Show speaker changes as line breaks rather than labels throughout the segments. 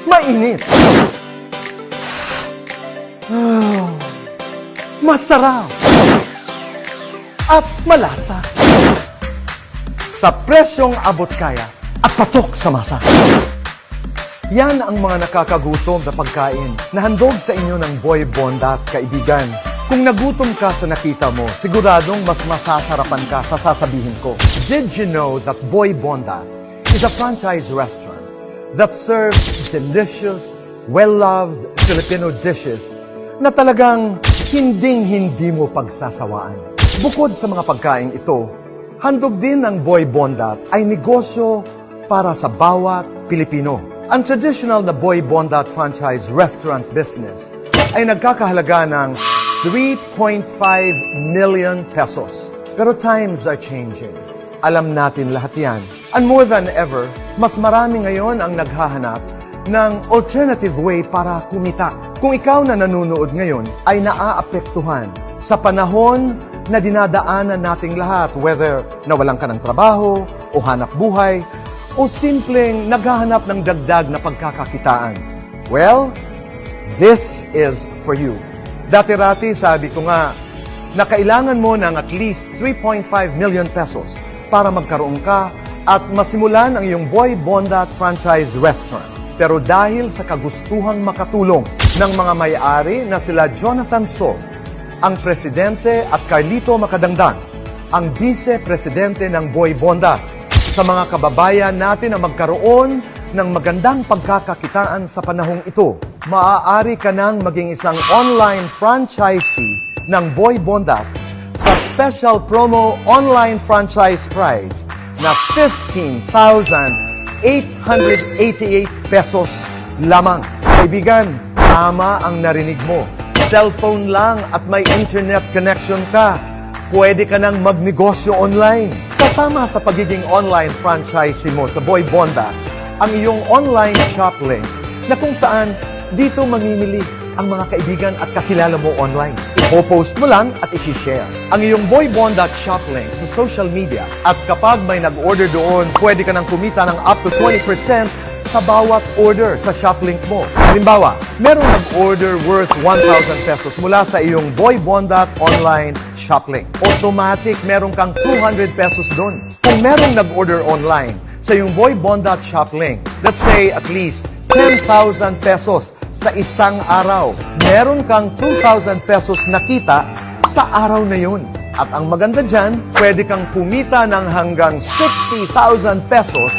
mainit. Masarap at malasa. Sa presyong abot kaya at patok sa masa. Yan ang mga nakakagutom na pagkain na handog sa inyo ng Boy Bondat, kaibigan. Kung nagutom ka sa nakita mo, siguradong mas masasarapan ka sa sasabihin ko. Did you know that Boy Bondat is a franchise restaurant that serves delicious, well-loved Filipino dishes na talagang hinding-hindi mo pagsasawaan. Bukod sa mga pagkain ito, handog din ng Boy Bondat ay negosyo para sa bawat Pilipino. Ang traditional na Boy Bondat franchise restaurant business ay nagkakahalaga ng 3.5 million pesos. Pero times are changing. Alam natin lahat yan. And more than ever, mas marami ngayon ang naghahanap ng alternative way para kumita. Kung ikaw na nanonood ngayon ay naaapektuhan sa panahon na dinadaanan nating lahat, whether nawalan ka ng trabaho o hanap buhay, o simpleng naghahanap ng dagdag na pagkakakitaan. Well, this is for you. Dati-rati sabi ko nga na kailangan mo ng at least 3.5 million pesos para magkaroon ka at masimulan ang iyong Boy Bondat franchise restaurant. Pero dahil sa kagustuhang makatulong ng mga may-ari na sila Jonathan So, ang presidente, at Carlito Macadangdang, ang vice-presidente ng Boy Bondat, sa mga kababayan natin na magkaroon ng magandang pagkakakitaan sa panahong ito, maaari ka nang maging isang online franchisee ng Boy Bondat sa special promo online franchise price na 15,888 pesos lamang. Kaibigan, tama ang narinig mo. Cellphone lang at may internet connection ka. Pwede ka nang magnegosyo online. Kasama sa pagiging online franchisee mo sa Boy Bondat, ang iyong online shop link na kung saan dito mamimili ang mga kaibigan at kakilala mo online. Ipo-post mo lang at isi-share ang iyong Boy Bondat shop link sa social media. At kapag may nag-order doon, pwede ka nang kumita ng up to 20% sa bawat order sa shop link mo. Halimbawa, merong nag-order worth 1,000 pesos mula sa iyong Boy Bondat online shop link. Automatic, meron kang 200 pesos doon. Kung merong nag-order online sa iyong Boy Bondat shop link, let's say at least 10,000 pesos sa isang araw, meron kang 2,000 pesos na kita sa araw na yun. At ang maganda dyan, pwede kang kumita ng hanggang 60,000 pesos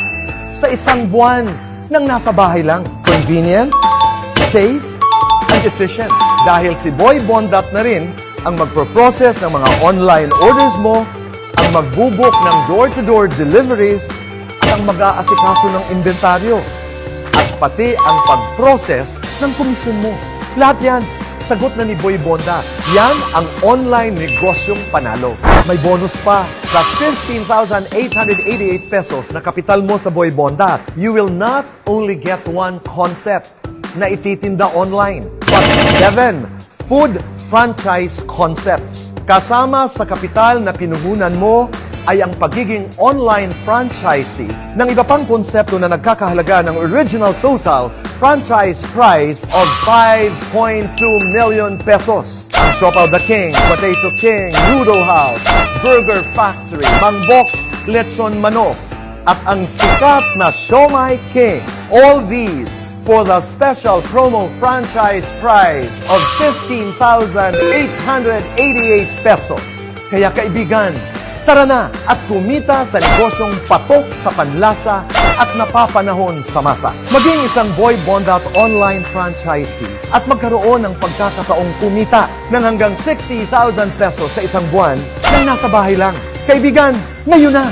sa isang buwan nang nasa bahay lang. Convenient, safe, and efficient. Dahil si Boy Bondat na rin ang magpo-process ng mga online orders mo, ang magbubuk ng door-to-door deliveries, at ang mag-aasikaso ng inventaryo, at pati ang pag-process ng komisyon mo. Lahat yan, sagot na ni Boy Bondat. Yan ang online negosyong panalo. May bonus pa. Sa 15,888 pesos na kapital mo sa Boy Bondat, you will not only get one concept na ititinda online, but 7 food franchise concepts. Kasama sa kapital na pinuhunan mo ay ang pagiging online franchisee ng iba pang konsepto na nagkakahalaga ng original total franchise price of 5.2 million pesos. Ang Siopaw the King, Potato King, Noodle House, Burger Factory, Mang Box, Lechon Manok, at ang sikat na Siomai King. All these for the special promo franchise price of 15,888 pesos. Kaya kaibigan, tara na at kumita sa negosyong patok sa panlasa at napapanahon sa masa. Maging isang Boy Bondat online franchisee at magkaroon ng pagkakataong kumita ng hanggang 60,000 pesos sa isang buwan nang nasa bahay lang. Kaibigan, ngayon na!